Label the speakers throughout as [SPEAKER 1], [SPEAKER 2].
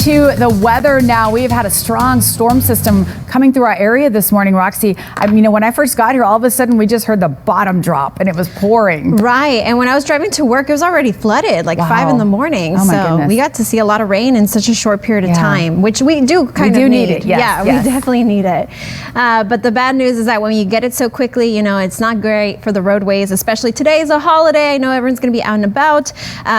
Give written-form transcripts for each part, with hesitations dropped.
[SPEAKER 1] to the weather now. We have had a strong storm system coming through our area this morning, Roxy. When I first got here, all of a sudden we just heard the bottom drop and it was pouring.
[SPEAKER 2] Right, and when I was driving to work, it was already flooded, like 5 in the morning.
[SPEAKER 1] Oh my goodness.
[SPEAKER 2] We got to see a lot of rain in such a short period of time, which we do kind of need
[SPEAKER 1] it. Yes,
[SPEAKER 2] yeah,
[SPEAKER 1] yes.
[SPEAKER 2] We definitely need it. But the bad news is that when you get it so quickly, it's not great for the roadways, especially today is a holiday. I know everyone's going to be out and about,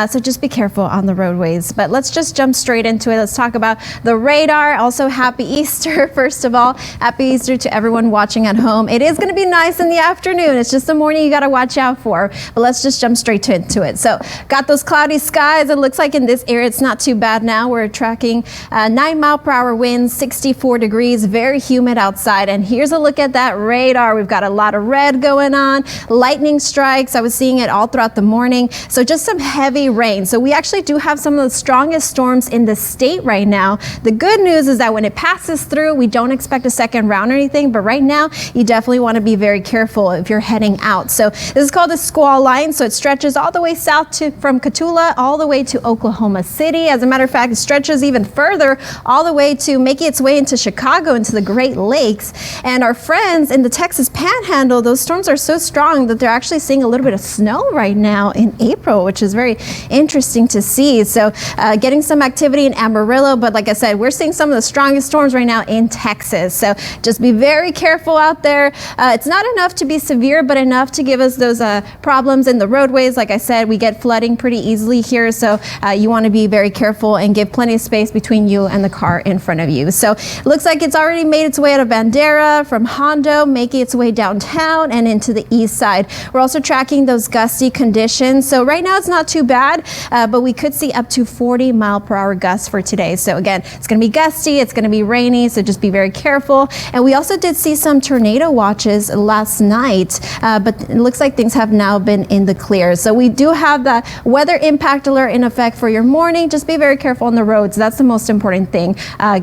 [SPEAKER 2] so just be careful on the roadways. But let's just jump straight into it. Let's talk about the radar. Also, happy Easter, first of all. Happy Easter to everyone watching at home. It is going to be nice in the afternoon. It's just the morning you got to watch out for. But let's just jump straight into it. So, got those cloudy skies. It looks like in this area it's not too bad now. We're tracking 9-mile-per-hour winds, 64 degrees, very humid outside. And here's a look at that radar. We've got a lot of red going on, lightning strikes. I was seeing it all throughout the morning. So just some heavy rain. So we actually do have some of the strongest storms in the state right now. The good news is that when it passes through, we don't expect a second round or anything, but right now you definitely want to be very careful if you're heading out. So this is called a squall line. So it stretches all the way south from Cotulla all the way to Oklahoma City. As a matter of fact, it stretches even further all the way to making its way into Chicago, into the Great Lakes. And our friends in the Texas Panhandle, those storms are so strong that they're actually seeing a little bit of snow right now in April, which is very interesting to see. So getting some activity in Amarillo, but like I said, we're seeing some of the strongest storms right now in Texas. So just be very careful out there. It's not enough to be severe, but enough to give us those problems in the roadways. Like I said, we get flooding pretty easily here. So you want to be very careful and give plenty of space between you and the car in front of you. So it looks like it's already made its way out of Bandera from Hondo, making its way downtown and into the east side. We're also tracking those gusty conditions. So right now it's not too bad, but we could see up to 40-mile-per-hour gusts for today. So again, it's going to be gusty, it's going to be rainy, so just be very careful. And we also did see some tornado watches last night, but it looks like things have now been in the clear. So we do have the weather impact alert in effect for your morning. Just be very careful on the roads. That's the most important thing.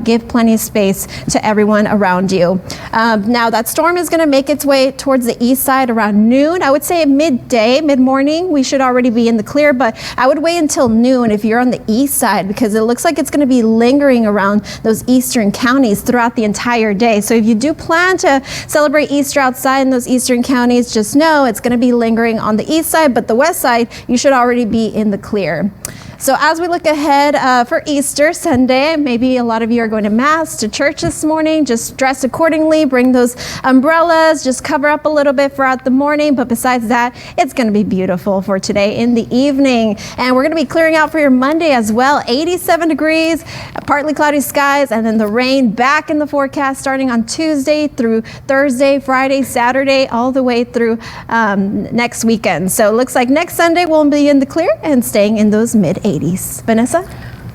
[SPEAKER 2] Give plenty of space to everyone around you. Now that storm is going to make its way towards the east side around noon. I would say midday, mid-morning, we should already be in the clear, but I would wait until noon if you're on the east side, because it looks like it's going to be lingering around those eastern counties throughout the entire day. So if you do plan to celebrate Easter outside in those eastern counties, just know it's going to be lingering on the east side, but the west side, you should already be in the clear. So as we look ahead for Easter Sunday, maybe a lot of you are going to Mass, to church this morning. Just dress accordingly, bring those umbrellas, just cover up a little bit throughout the morning. But besides that, it's going to be beautiful for today in the evening. And we're going to be clearing out for your Monday as well. 87 degrees, partly cloudy skies, and then the rain back in the forecast starting on Tuesday through Thursday, Friday, Saturday, all the way through next weekend. So it looks like next Sunday we'll be in the clear and staying in those mid-80s. Vanessa?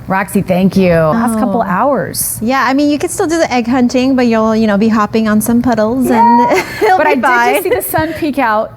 [SPEAKER 1] Roxy, thank you. Last couple hours.
[SPEAKER 2] Yeah, you could still do the egg hunting, but you'll be hopping on some puddles and it'll
[SPEAKER 1] but
[SPEAKER 2] be
[SPEAKER 1] I did just see the sun peek out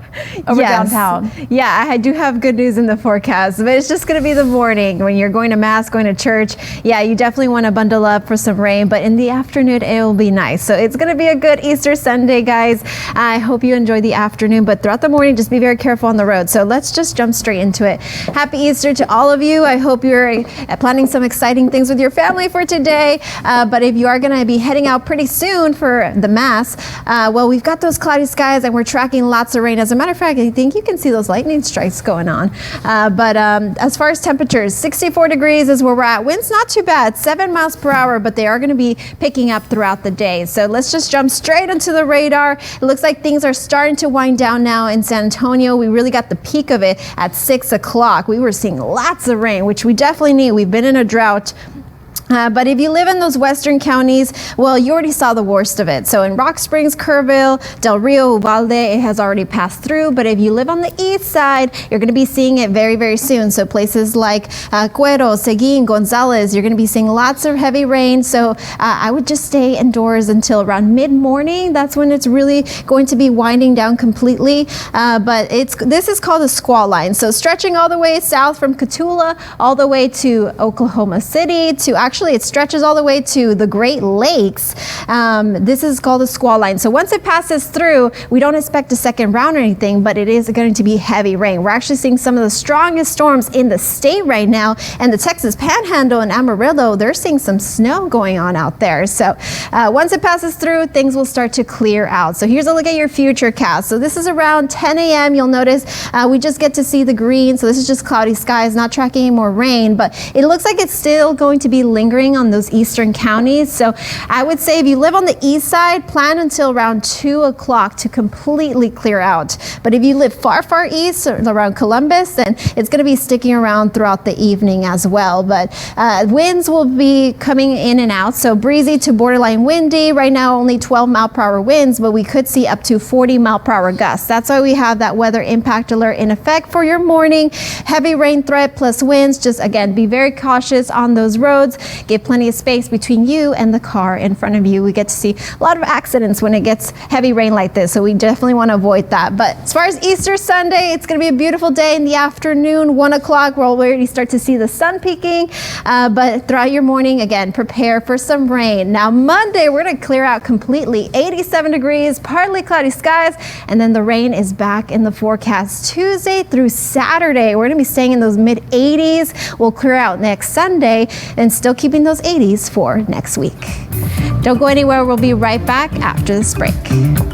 [SPEAKER 1] over downtown.
[SPEAKER 2] Yeah, I do have good news in the forecast, but it's just going to be the morning when you're going to Mass, going to church. Yeah, you definitely want to bundle up for some rain, but in the afternoon, it will be nice. So it's going to be a good Easter Sunday, guys. I hope you enjoy the afternoon, but throughout the morning, just be very careful on the road. So let's just jump straight into it. Happy Easter to all of you. I hope you're planning some exciting things with your family for today, but if you are going to be heading out pretty soon for the Mass, well, we've got those cloudy skies and we're tracking lots of rain. As a matter of fact, I think you can see those lightning strikes going on. But as far as temperatures, 64 degrees is where we're at. Winds not too bad, 7 miles per hour, but they are going to be picking up throughout the day. So let's just jump straight into the radar. It looks like things are starting to wind down now in San Antonio. We really got the peak of it at 6 o'clock. We were seeing lots of rain, which we definitely need. We've been in a drought. But if you live in those western counties, well, you already saw the worst of it. So in Rock Springs, Kerrville, Del Rio, Uvalde, it has already passed through. But if you live on the east side, you're going to be seeing it very, very soon. So places like Cuero, Seguin, Gonzales, you're going to be seeing lots of heavy rain. So I would just stay indoors until around mid-morning. That's when it's really going to be winding down completely. But this is called a squall line. So stretching all the way south from Cotulla all the way to Oklahoma City to actually actually it stretches all the way to the Great Lakes. This is called the squall line. So once it passes through, we don't expect a second round or anything, but it is going to be heavy rain. We're actually seeing some of the strongest storms in the state right now, and the Texas Panhandle and Amarillo, they're seeing some snow going on out there. So once it passes through, things will start to clear out. So here's a look at your future cast. So this is around 10 a.m. You'll notice we just get to see the green. So this is just cloudy skies, not tracking any more rain, but it looks like it's still going to be lingering on those eastern counties. So I would say if you live on the east side, plan until around 2 o'clock to completely clear out. But if you live far, far east around Columbus, then it's going to be sticking around throughout the evening as well. But winds will be coming in and out. So breezy to borderline windy. Right now, only 12-mile-per-hour winds, but we could see up to 40-mile-per-hour gusts. That's why we have that weather impact alert in effect for your morning. Heavy rain threat plus winds. Just again, be very cautious on those roads. Give plenty of space between you and the car in front of you. We get to see a lot of accidents when it gets heavy rain like this, so we definitely want to avoid that. But as far as Easter Sunday, it's going to be a beautiful day in the afternoon, 1 o'clock. We'll already start to see the sun peaking, but throughout your morning, again, prepare for some rain. Now Monday, we're going to clear out completely, 87 degrees, partly cloudy skies, and then the rain is back in the forecast Tuesday through Saturday. We're going to be staying in those mid-80s. We'll clear out next Sunday and still keeping those 80s for next week. Don't go anywhere. We'll be right back after this break.